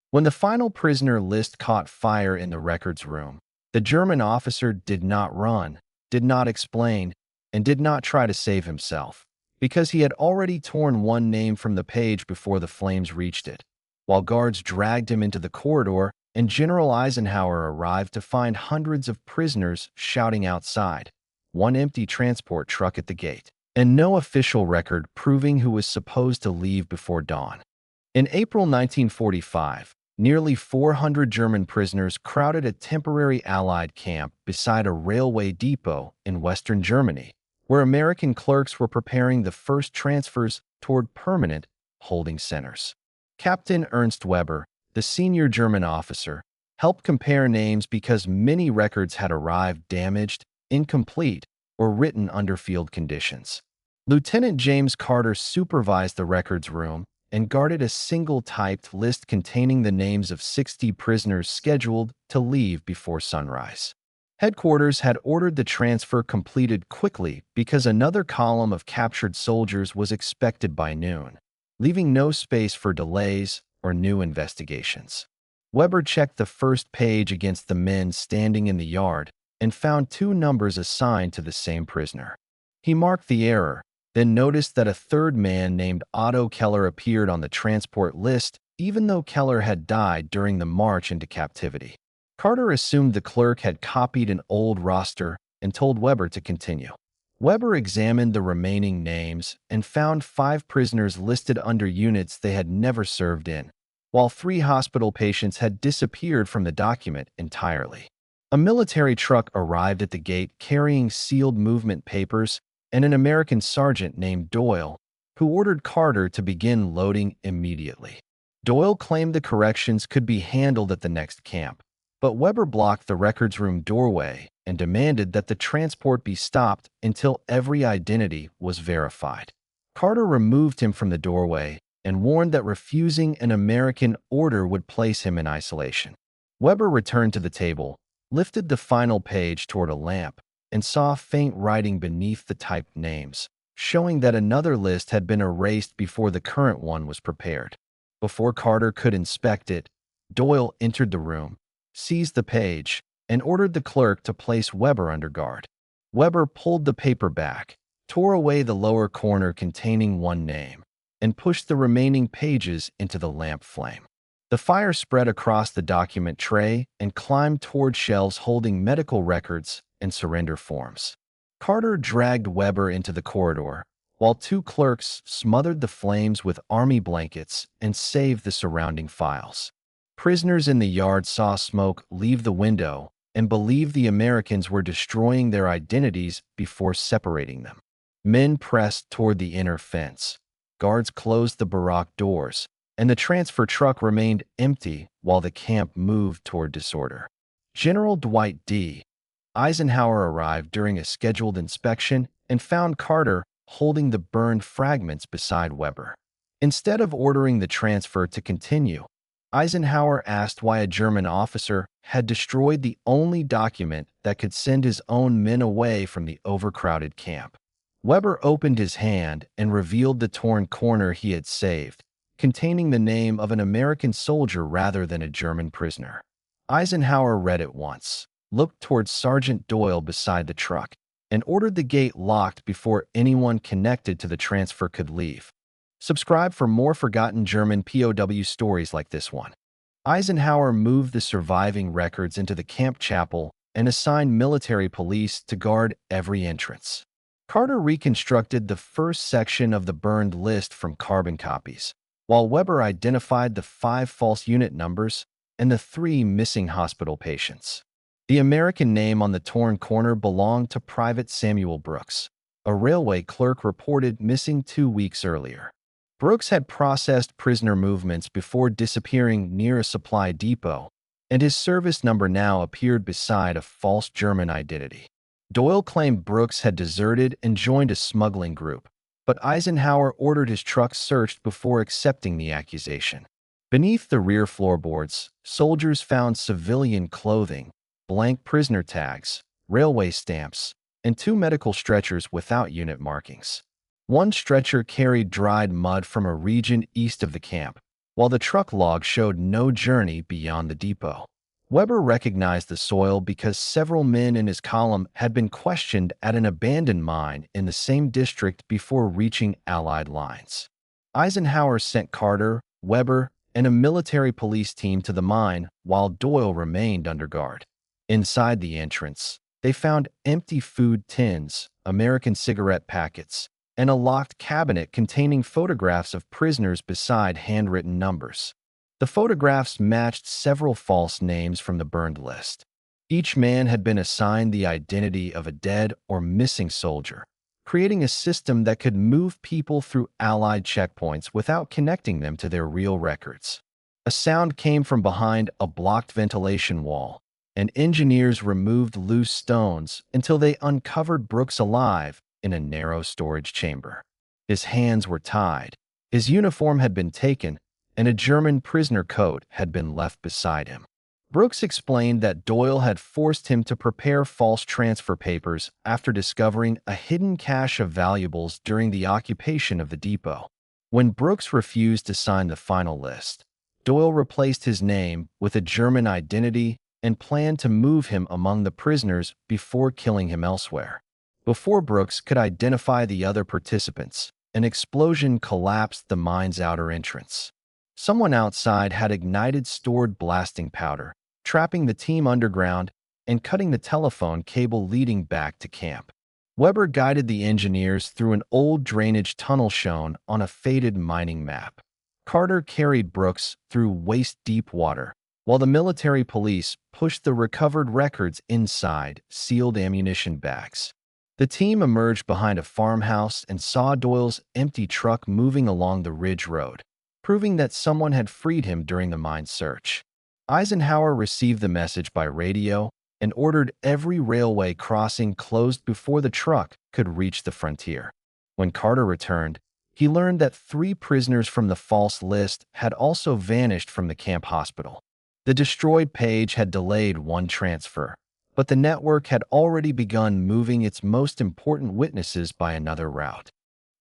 When the final prisoner list caught fire in the records room, the German officer did not run, did not explain, and did not try to save himself, because he had already torn one name from the page before the flames reached it. While guards dragged him into the corridor, and General Eisenhower arrived to find hundreds of prisoners shouting outside, one empty transport truck at the gate, and no official record proving who was supposed to leave before dawn. In April 1945, nearly 400 German prisoners crowded a temporary Allied camp beside a railway depot in western Germany, where American clerks were preparing the first transfers toward permanent holding centers. Captain Ernst Weber, the senior German officer, helped compare names because many records had arrived damaged, incomplete, or written under field conditions. Lieutenant James Carter supervised the records room and guarded a single typed list containing the names of 60 prisoners scheduled to leave before sunrise. Headquarters had ordered the transfer completed quickly because another column of captured soldiers was expected by noon, leaving no space for delays or new investigations. Weber checked the first page against the men standing in the yard and found two numbers assigned to the same prisoner. He marked the error, then noticed that a third man named Otto Keller appeared on the transport list, even though Keller had died during the march into captivity. Carter assumed the clerk had copied an old roster and told Weber to continue. Weber examined the remaining names and found 5 prisoners listed under units they had never served in, while 3 hospital patients had disappeared from the document entirely. A military truck arrived at the gate carrying sealed movement papers and an American sergeant named Doyle, who ordered Carter to begin loading immediately. Doyle claimed the corrections could be handled at the next camp, but Weber blocked the records room doorway and demanded that the transport be stopped until every identity was verified. Carter removed him from the doorway and warned that refusing an American order would place him in isolation. Weber returned to the table, lifted the final page toward a lamp, and saw faint writing beneath the typed names, showing that another list had been erased before the current one was prepared. Before Carter could inspect it, Doyle entered the room, seized the page, and ordered the clerk to place Weber under guard. Weber pulled the paper back, tore away the lower corner containing one name, and pushed the remaining pages into the lamp flame. The fire spread across the document tray and climbed toward shelves holding medical records and surrender forms. Carter dragged Weber into the corridor, while 2 clerks smothered the flames with army blankets and saved the surrounding files. Prisoners in the yard saw smoke leave the window and believed the Americans were destroying their identities before separating them. Men pressed toward the inner fence. Guards closed the barrack doors, and the transfer truck remained empty while the camp moved toward disorder. General Dwight D. Eisenhower arrived during a scheduled inspection and found Carter holding the burned fragments beside Weber. Instead of ordering the transfer to continue, Eisenhower asked why a German officer had destroyed the only document that could send his own men away from the overcrowded camp. Weber opened his hand and revealed the torn corner he had saved, containing the name of an American soldier rather than a German prisoner. Eisenhower read it once, looked towards Sergeant Doyle beside the truck, and ordered the gate locked before anyone connected to the transfer could leave. Subscribe for more forgotten German POW stories like this one. Eisenhower moved the surviving records into the camp chapel and assigned military police to guard every entrance. Carter reconstructed the first section of the burned list from carbon copies, while Weber identified the 5 false unit numbers and the 3 missing hospital patients. The American name on the torn corner belonged to Private Samuel Brooks, a railway clerk reported missing 2 weeks earlier. Brooks had processed prisoner movements before disappearing near a supply depot, and his service number now appeared beside a false German identity. Doyle claimed Brooks had deserted and joined a smuggling group, but Eisenhower ordered his truck searched before accepting the accusation. Beneath the rear floorboards, soldiers found civilian clothing, blank prisoner tags, railway stamps, and 2 medical stretchers without unit markings. One stretcher carried dried mud from a region east of the camp, while the truck log showed no journey beyond the depot. Weber recognized the soil because several men in his column had been questioned at an abandoned mine in the same district before reaching Allied lines. Eisenhower sent Carter, Weber, and a military police team to the mine while Doyle remained under guard. Inside the entrance, they found empty food tins, American cigarette packets, and a locked cabinet containing photographs of prisoners beside handwritten numbers. The photographs matched several false names from the burned list. Each man had been assigned the identity of a dead or missing soldier, creating a system that could move people through Allied checkpoints without connecting them to their real records. A sound came from behind a blocked ventilation wall, and engineers removed loose stones until they uncovered Brooks alive in a narrow storage chamber. His hands were tied, his uniform had been taken, and a German prisoner coat had been left beside him. Brooks explained that Doyle had forced him to prepare false transfer papers after discovering a hidden cache of valuables during the occupation of the depot. When Brooks refused to sign the final list, Doyle replaced his name with a German identity and planned to move him among the prisoners before killing him elsewhere. Before Brooks could identify the other participants, an explosion collapsed the mine's outer entrance. Someone outside had ignited stored blasting powder, trapping the team underground and cutting the telephone cable leading back to camp. Weber guided the engineers through an old drainage tunnel shown on a faded mining map. Carter carried Brooks through waist-deep water, while the military police pushed the recovered records inside sealed ammunition bags. The team emerged behind a farmhouse and saw Doyle's empty truck moving along the ridge road, proving that someone had freed him during the mine search. Eisenhower received the message by radio and ordered every railway crossing closed before the truck could reach the frontier. When Carter returned, he learned that 3 prisoners from the false list had also vanished from the camp hospital. The destroyed page had delayed one transfer, but the network had already begun moving its most important witnesses by another route.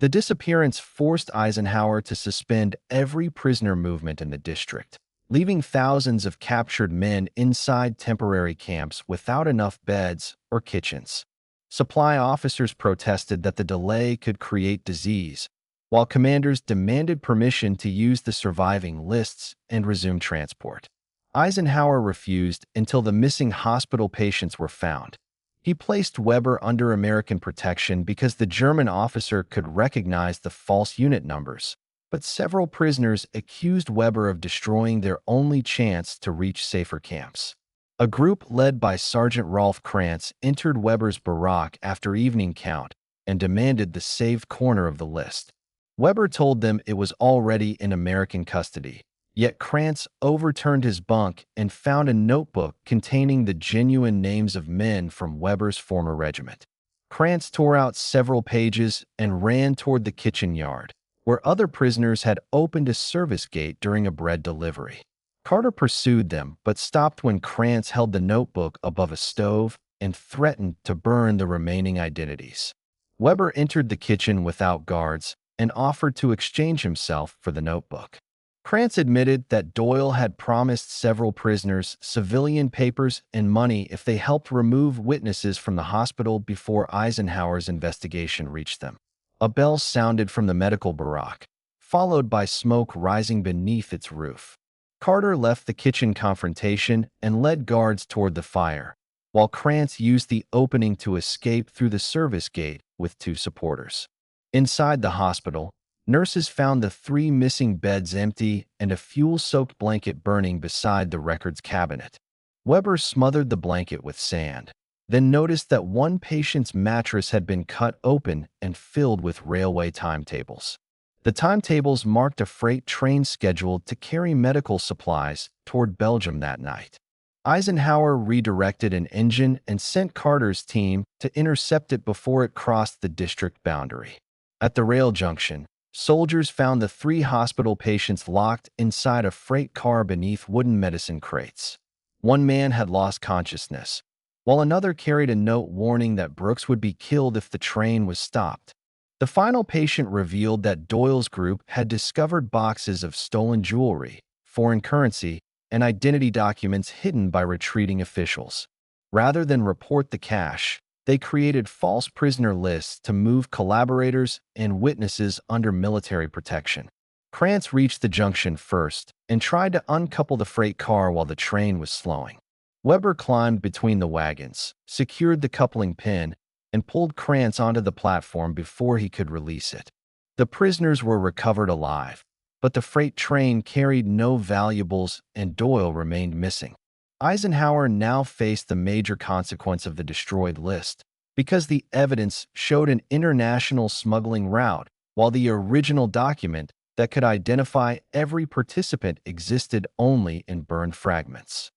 The disappearance forced Eisenhower to suspend every prisoner movement in the district, leaving thousands of captured men inside temporary camps without enough beds or kitchens. Supply officers protested that the delay could create disease, while commanders demanded permission to use the surviving lists and resume transport. Eisenhower refused until the missing hospital patients were found. He placed Weber under American protection because the German officer could recognize the false unit numbers, but several prisoners accused Weber of destroying their only chance to reach safer camps. A group led by Sergeant Rolf Krantz entered Weber's barack after evening count and demanded the saved corner of the list. Weber told them it was already in American custody, yet Krantz overturned his bunk and found a notebook containing the genuine names of men from Weber's former regiment. Krantz tore out several pages and ran toward the kitchen yard, where other prisoners had opened a service gate during a bread delivery. Carter pursued them, but stopped when Krantz held the notebook above a stove and threatened to burn the remaining identities. Weber entered the kitchen without guards and offered to exchange himself for the notebook. Krantz admitted that Doyle had promised several prisoners civilian papers and money if they helped remove witnesses from the hospital before Eisenhower's investigation reached them. A bell sounded from the medical barack, followed by smoke rising beneath its roof. Carter left the kitchen confrontation and led guards toward the fire, while Krantz used the opening to escape through the service gate with 2 supporters. Inside the hospital, nurses found the 3 missing beds empty and a fuel-soaked blanket burning beside the records cabinet. Weber smothered the blanket with sand, then noticed that one patient's mattress had been cut open and filled with railway timetables. The timetables marked a freight train scheduled to carry medical supplies toward Belgium that night. Eisenhower redirected an engine and sent Carter's team to intercept it before it crossed the district boundary. At the rail junction, soldiers found the 3 hospital patients locked inside a freight car beneath wooden medicine crates. One man had lost consciousness, while another carried a note warning that Brooks would be killed if the train was stopped. The final patient revealed that Doyle's group had discovered boxes of stolen jewelry, foreign currency, and identity documents hidden by retreating officials. Rather than report the cache, they created false prisoner lists to move collaborators and witnesses under military protection. Krantz reached the junction first and tried to uncouple the freight car while the train was slowing. Weber climbed between the wagons, secured the coupling pin, and pulled Krantz onto the platform before he could release it. The prisoners were recovered alive, but the freight train carried no valuables and Doyle remained missing. Eisenhower now faced the major consequence of the destroyed list, because the evidence showed an international smuggling route, while the original document that could identify every participant existed only in burned fragments.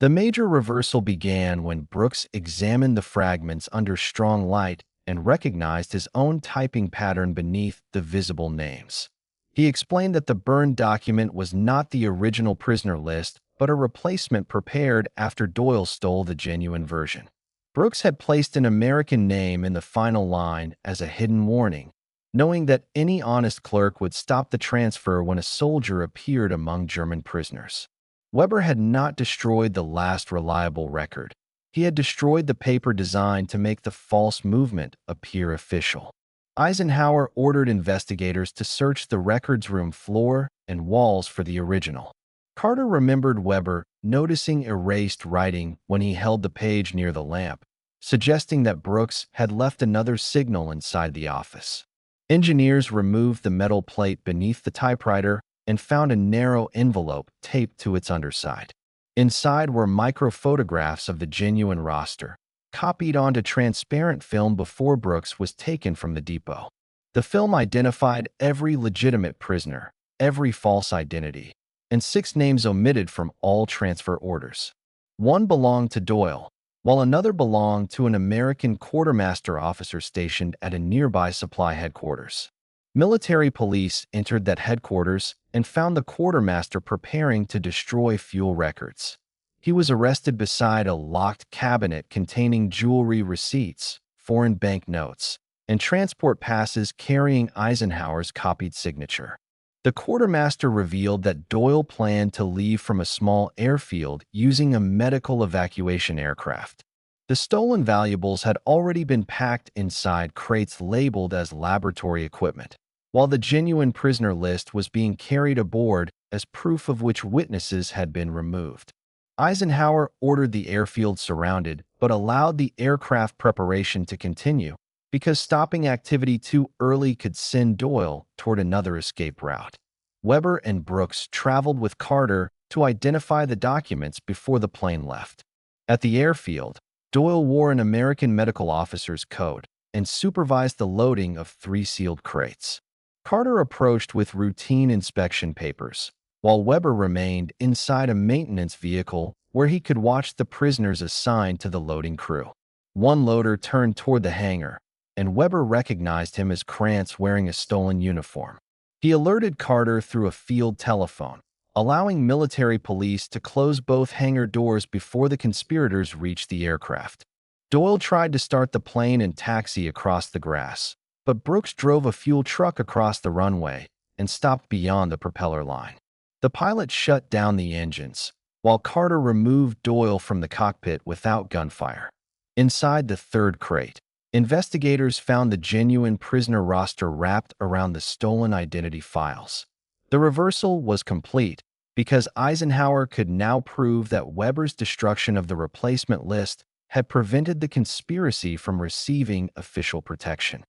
The major reversal began when Brooks examined the fragments under strong light and recognized his own typing pattern beneath the visible names. He explained that the burned document was not the original prisoner list, but a replacement prepared after Doyle stole the genuine version. Brooks had placed an American name in the final line as a hidden warning, knowing that any honest clerk would stop the transfer when a soldier appeared among German prisoners. Weber had not destroyed the last reliable record. He had destroyed the paper designed to make the false movement appear official. Eisenhower ordered investigators to search the records room floor and walls for the original. Carter remembered Weber noticing erased writing when he held the page near the lamp, suggesting that Brooks had left another signal inside the office. Engineers removed the metal plate beneath the typewriter and found a narrow envelope taped to its underside. Inside were microphotographs of the genuine roster, copied onto transparent film before Brooks was taken from the depot. The film identified every legitimate prisoner, every false identity, and 6 names omitted from all transfer orders. One belonged to Doyle, while another belonged to an American quartermaster officer stationed at a nearby supply headquarters. Military police entered that headquarters and found the quartermaster preparing to destroy fuel records. He was arrested beside a locked cabinet containing jewelry receipts, foreign banknotes, and transport passes carrying Eisenhower's copied signature. The quartermaster revealed that Doyle planned to leave from a small airfield using a medical evacuation aircraft. The stolen valuables had already been packed inside crates labeled as laboratory equipment, while the genuine prisoner list was being carried aboard as proof of which witnesses had been removed. Eisenhower ordered the airfield surrounded but allowed the aircraft preparation to continue, because stopping activity too early could send Doyle toward another escape route. Weber and Brooks traveled with Carter to identify the documents before the plane left. At the airfield, Doyle wore an American medical officer's coat and supervised the loading of 3 sealed crates. Carter approached with routine inspection papers, while Weber remained inside a maintenance vehicle where he could watch the prisoners assigned to the loading crew. One loader turned toward the hangar, and Weber recognized him as Krantz wearing a stolen uniform. He alerted Carter through a field telephone, allowing military police to close both hangar doors before the conspirators reached the aircraft. Doyle tried to start the plane and taxi across the grass, but Brooks drove a fuel truck across the runway and stopped beyond the propeller line. The pilot shut down the engines, while Carter removed Doyle from the cockpit without gunfire. Inside the 3rd crate, investigators found the genuine prisoner roster wrapped around the stolen identity files. The reversal was complete because Eisenhower could now prove that Weber's destruction of the replacement list had prevented the conspiracy from receiving official protection.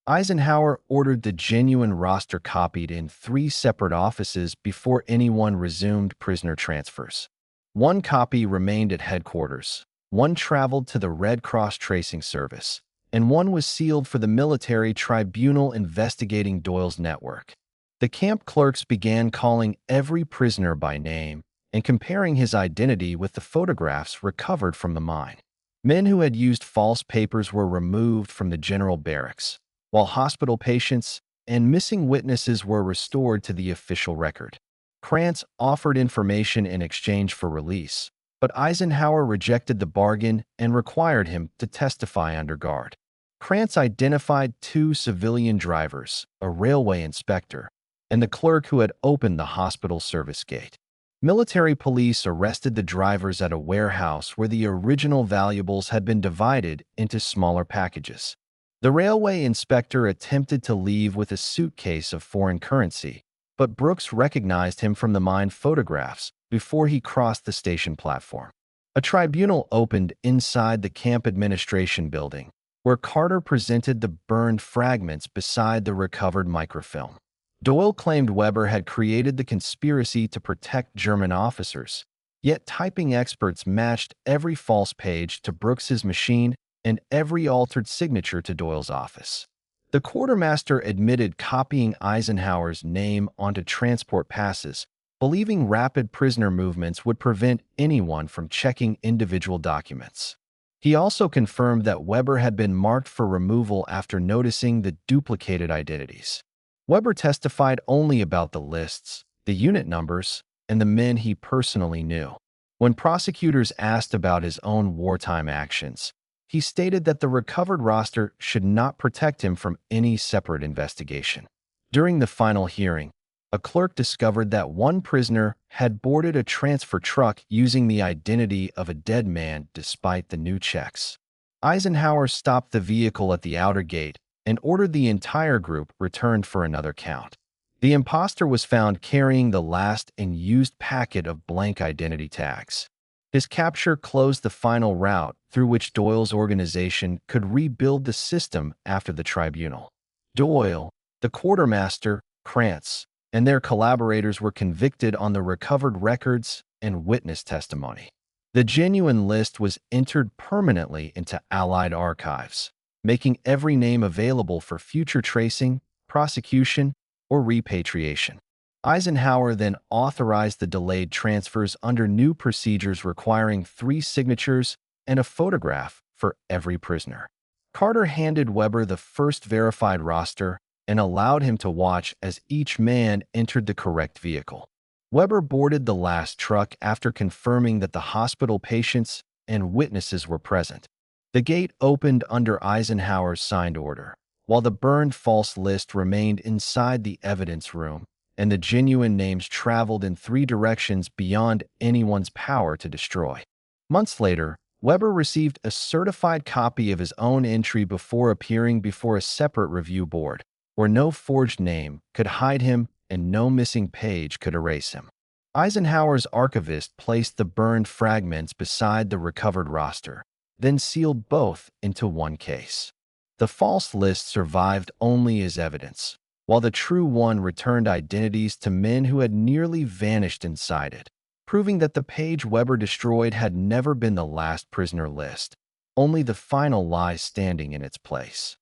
Eisenhower ordered the genuine roster copied in 3 separate offices before anyone resumed prisoner transfers. 1 copy remained at headquarters, 1 traveled to the Red Cross Tracing Service, and 1 was sealed for the military tribunal investigating Doyle's network. The camp clerks began calling every prisoner by name and comparing his identity with the photographs recovered from the mine. Men who had used false papers were removed from the general barracks, while hospital patients and missing witnesses were restored to the official record. Krantz offered information in exchange for release, but Eisenhower rejected the bargain and required him to testify under guard. Krantz identified two civilian drivers, a railway inspector, and the clerk who had opened the hospital service gate. Military police arrested the drivers at a warehouse where the original valuables had been divided into smaller packages. The railway inspector attempted to leave with a suitcase of foreign currency, but Brooks recognized him from the mine photographs before he crossed the station platform. A tribunal opened inside the camp administration building, where Carter presented the burned fragments beside the recovered microfilm. Doyle claimed Weber had created the conspiracy to protect German officers, yet typing experts matched every false page to Brooks's machine and every altered signature to Doyle's office. The quartermaster admitted copying Eisenhower's name onto transport passes, believing rapid prisoner movements would prevent anyone from checking individual documents. He also confirmed that Weber had been marked for removal after noticing the duplicated identities. Weber testified only about the lists, the unit numbers, and the men he personally knew. When prosecutors asked about his own wartime actions, he stated that the recovered roster should not protect him from any separate investigation. During the final hearing, a clerk discovered that one prisoner had boarded a transfer truck using the identity of a dead man despite the new checks. Eisenhower stopped the vehicle at the outer gate and ordered the entire group returned for another count. The imposter was found carrying the last and used packet of blank identity tags. His capture closed the final route through which Doyle's organization could rebuild the system after the tribunal. Doyle, the quartermaster, Krantz, and their collaborators were convicted on the recovered records and witness testimony. The genuine list was entered permanently into Allied archives, making every name available for future tracing, prosecution, or repatriation. Eisenhower then authorized the delayed transfers under new procedures requiring 3 signatures and a photograph for every prisoner. Carter handed Weber the first verified roster and allowed him to watch as each man entered the correct vehicle. Weber boarded the last truck after confirming that the hospital patients and witnesses were present. The gate opened under Eisenhower's signed order, while the burned false list remained inside the evidence room, and the genuine names traveled in 3 directions beyond anyone's power to destroy. Months later, Weber received a certified copy of his own entry before appearing before a separate review board, where no forged name could hide him and no missing page could erase him. Eisenhower's archivist placed the burned fragments beside the recovered roster, then sealed both into one case. The false list survived only as evidence, while the true one returned identities to men who had nearly vanished inside it, proving that the page Weber destroyed had never been the last prisoner list, only the final lie standing in its place.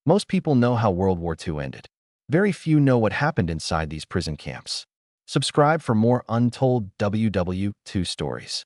Most people know how World War II ended. Very few know what happened inside these prison camps. Subscribe for more Untold WWII stories.